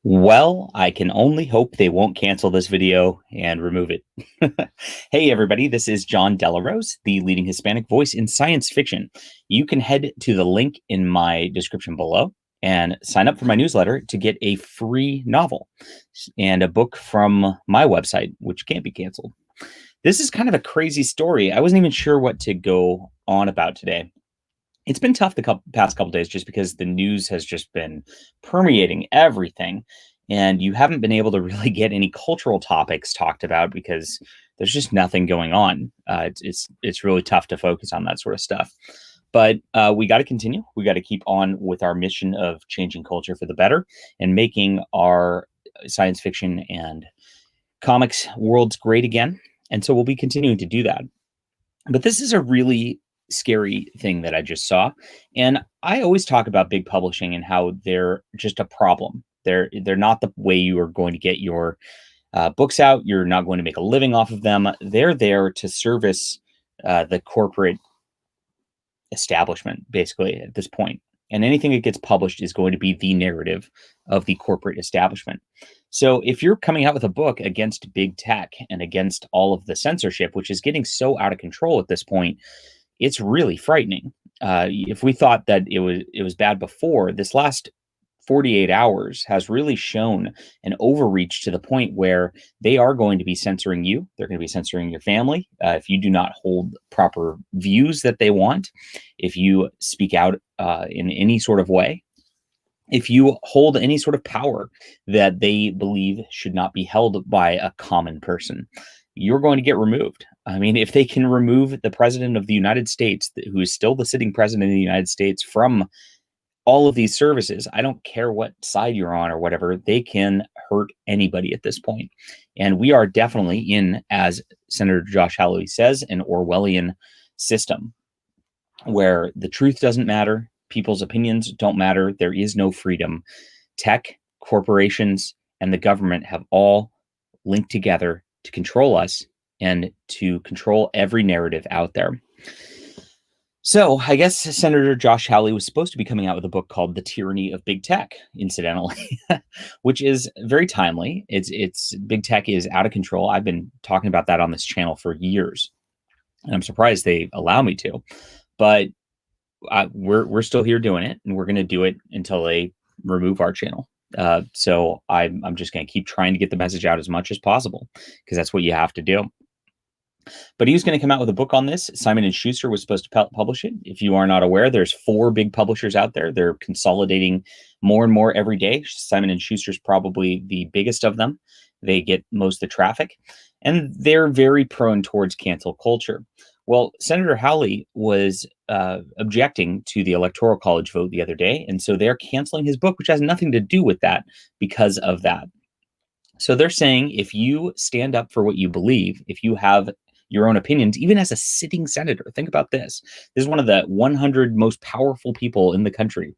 Well, I can only hope they won't cancel this video and remove it. Hey, everybody, this is John Delarose, the leading Hispanic voice in science fiction. You can head to the link in my description below and sign up for my newsletter to get a free novel and a book from my website, which can't be canceled. This is kind of a crazy story. I wasn't even sure what to go on about today. It's been tough the past couple days just because the news has just been permeating everything, and you haven't been able to really get any cultural topics talked about because there's just nothing going on. It's really tough to focus on that sort of stuff. But we got to continue. We got to keep on with our mission of changing culture for the better and making our science fiction and comics worlds great again. And so we'll be continuing to do that. But this is a really scary thing that I just saw. And I always talk about big publishing and how they're just a problem. They're not the way you are going to get your books out. You're not going to make a living off of them. They're there to service the corporate establishment, basically, at this point. And anything that gets published is going to be the narrative of the corporate establishment. So if you're coming out with a book against big tech and against all of the censorship, which is getting so out of control at this point, it's really frightening. If we thought that it was bad before, this last 48 hours has really shown an overreach to the point where they are going to be censoring you. They're going to be censoring your family if you do not hold proper views that they want, if you speak out in any sort of way, if you hold any sort of power that they believe should not be held by a common person, you're going to get removed. I mean, if they can remove the president of the United States, who is still the sitting president of the United States, from all of these services, I don't care what side you're on or whatever, they can hurt anybody at this point. And we are definitely in, as Senator Josh Hawley says, an Orwellian system where the truth doesn't matter, people's opinions don't matter, there is no freedom. Tech, corporations, and the government have all linked together to control us and to control every narrative out there. So I guess Senator Josh Hawley was supposed to be coming out with a book called The Tyranny of Big Tech, incidentally, which is very timely. It's big tech is out of control. I've been talking about that on this channel for years, and I'm surprised they allow me to. But we're still here doing it, and we're going to do it until they remove our channel. So I'm just going to keep trying to get the message out as much as possible because that's what you have to do. But he was going to come out with a book on this. Simon & Schuster was supposed to publish it. If you are not aware, there's 4 big publishers out there. They're consolidating more and more every day. Simon & Schuster's probably the biggest of them. They get most of the traffic, and they're very prone towards cancel culture. Well, Senator Hawley was objecting to the Electoral College vote the other day, and so they're canceling his book, which has nothing to do with that because of that. So they're saying if you stand up for what you believe, if you have your own opinions, even as a sitting senator. Think about this. This is one of the 100 most powerful people in the country,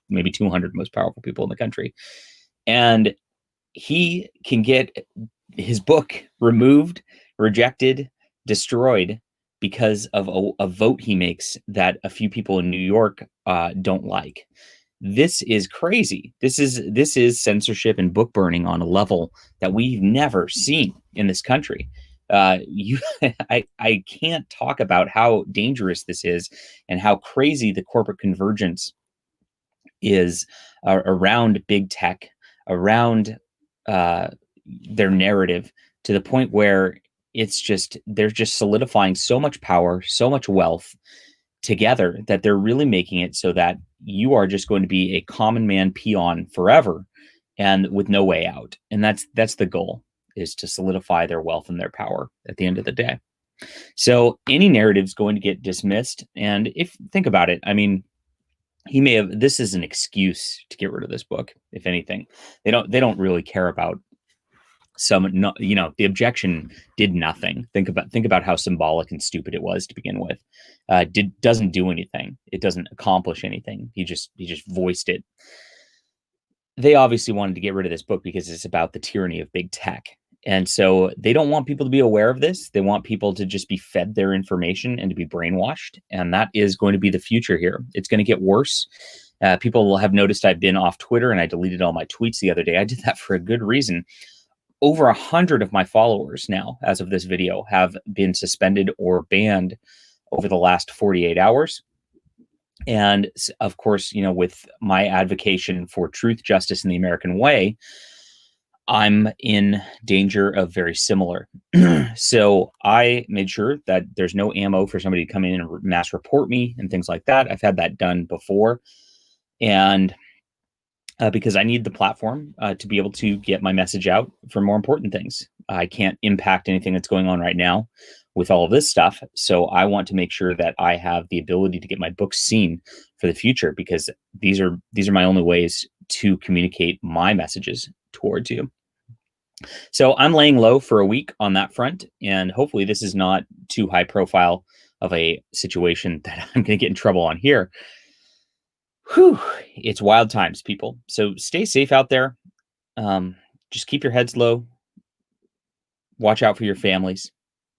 maybe 200 most powerful people in the country. And he can get his book removed, rejected, destroyed because of a vote he makes that a few people in New York don't like. This is crazy. This is censorship and book burning on a level that we've never seen in this country. I can't talk about how dangerous this is and how crazy the corporate convergence is around big tech, around their narrative, to the point where they're just solidifying so much power, so much wealth together that they're really making it so that you are just going to be a common man peon forever and with no way out. And that's the goal, is to solidify their wealth and their power at the end of the day. So any narrative is going to get dismissed. And think about it, I mean, this is an excuse to get rid of this book. If anything, they don't really care about the objection did nothing. Think about how symbolic and stupid it was to begin with. Doesn't do anything. It doesn't accomplish anything. He just voiced it. They obviously wanted to get rid of this book because it's about the tyranny of big tech. And so they don't want people to be aware of this. They want people to just be fed their information and to be brainwashed. And that is going to be the future here. It's going to get worse. People will have noticed I've been off Twitter and I deleted all my tweets the other day. I did that for a good reason. Over 100 of my followers now, as of this video, have been suspended or banned over the last 48 hours. And of course, with my advocacy for truth, justice, and the American way, I'm in danger of very similar. So I made sure that there's no ammo for somebody to come in and mass report me and things like that. I've had that done before. And because I need the platform to be able to get my message out for more important things. I can't impact anything that's going on right now with all of this stuff. So I want to make sure that I have the ability to get my books seen for the future, because these are my only ways to communicate my messages towards you. So I'm laying low for a week on that front, and hopefully this is not too high profile of a situation that I'm going to get in trouble on here. Whew, it's wild times, people. So stay safe out there. Just keep your heads low. Watch out for your families.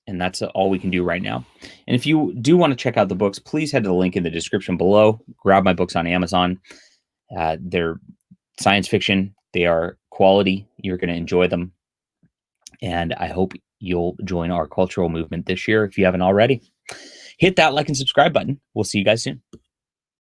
And that's all we can do right now. And if you do want to check out the books, please head to the link in the description below. Grab my books on Amazon. They're science fiction. They are quality. You're going to enjoy them. And I hope you'll join our cultural movement this year if you haven't already. Hit that like and subscribe button. We'll see you guys soon.